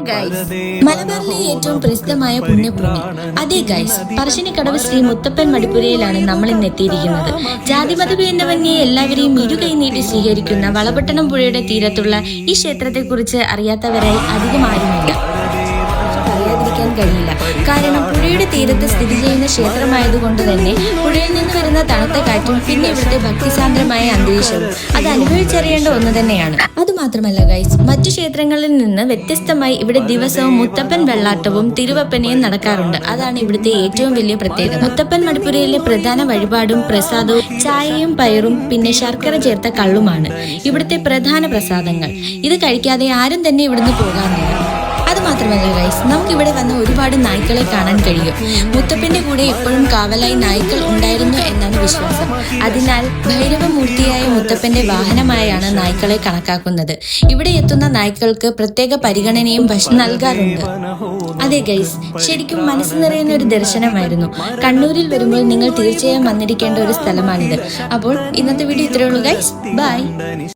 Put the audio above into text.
Guys, മലബാറിലെ ഏറ്റവും പ്രസിദ്ധമായ പുണ്യഭൂമി. അതെ ഗൈസ്, പറശ്ശിനിക്കടവ് ശ്രീ മുത്തപ്പൻ മടിപ്പുരയിലാണ് നമ്മൾ ഇന്ന് എത്തിയിരിക്കുന്നത്. ജാതിമതഭേദമന്യേ എല്ലാവരെയും ഇരുകൈ നീട്ടി സ്വീകരിക്കുന്ന വളപട്ടണം പുഴയുടെ തീരത്തുള്ള ഈ ക്ഷേത്രത്തെക്കുറിച്ച് അറിയാത്തവരായി അധികം ആരുമില്ല. പറയാതിരിക്കാൻ കഴിയില്ല. കാരണം പുഴയുടെ തീരത്ത് സ്ഥിതി ചെയ്യുന്ന ക്ഷേത്രമായതുകൊണ്ട് തന്നെ പുഴയിൽ നിന്ന് വരുന്ന തണുത്ത കാറ്റും പിന്നെ ഇവിടുത്തെ ഭക്തിസാന്ദ്രമായ അന്തരീക്ഷവും അത് അനുഭവിച്ചറിയേണ്ട ഒന്ന് തന്നെയാണ്. അതുമാത്രമല്ല ഗൈസ്, മറ്റു ക്ഷേത്രങ്ങളിൽ നിന്ന് വ്യത്യസ്തമായി ഇവിടെ ദിവസവും മുത്തപ്പൻ വെള്ളാട്ടവും തിരുവപ്പനയും നടക്കാറുണ്ട്. അതാണ് ഇവിടുത്തെ ഏറ്റവും വലിയ പ്രത്യേകത. മുത്തപ്പൻ മടിപ്പുരയിലെ പ്രധാന വഴിപാടും പ്രസാദവും ചായയും പയറും പിന്നെ ശർക്കര ചേർത്ത കള്ളുമാണ് ഇവിടുത്തെ പ്രധാന പ്രസാദങ്ങൾ. ഇത് കഴിക്കാതെ ആരും തന്നെ ഇവിടുന്ന് പോകാറില്ല. അതുമാത്രമല്ല ഗൈസ്, നമുക്കിവിടെ വന്ന ഒരുപാട് നായ്ക്കളെ കാണാൻ കഴിയും. മുത്തപ്പന്റെ കൂടെ എപ്പോഴും കാവലായി നായ്ക്കൾ ഉണ്ടായിരുന്നു എന്നാണ് വിശ്വാസം. അതിനാൽ ഭൈരവമൂർത്തിയായ മുത്തപ്പന്റെ വാഹനമായാണ് നായ്ക്കളെ കണക്കാക്കുന്നത്. ഇവിടെ എത്തുന്ന നായ്ക്കൾക്ക് പ്രത്യേക പരിഗണനയും ഭക്ഷണം നൽകാറുണ്ട്. അതെ ഗൈസ്, ശരിക്കും മനസ്സ് നിറയുന്ന ഒരു ദർശനമായിരുന്നു. കണ്ണൂരിൽ വരുമ്പോൾ നിങ്ങൾ തീർച്ചയായും വന്നിരിക്കേണ്ട ഒരു സ്ഥലമാണിത്. അപ്പോൾ ഇന്നത്തെ വീഡിയോ ഇത്രയേ ഉള്ളൂ ഗൈസ്. ബൈ.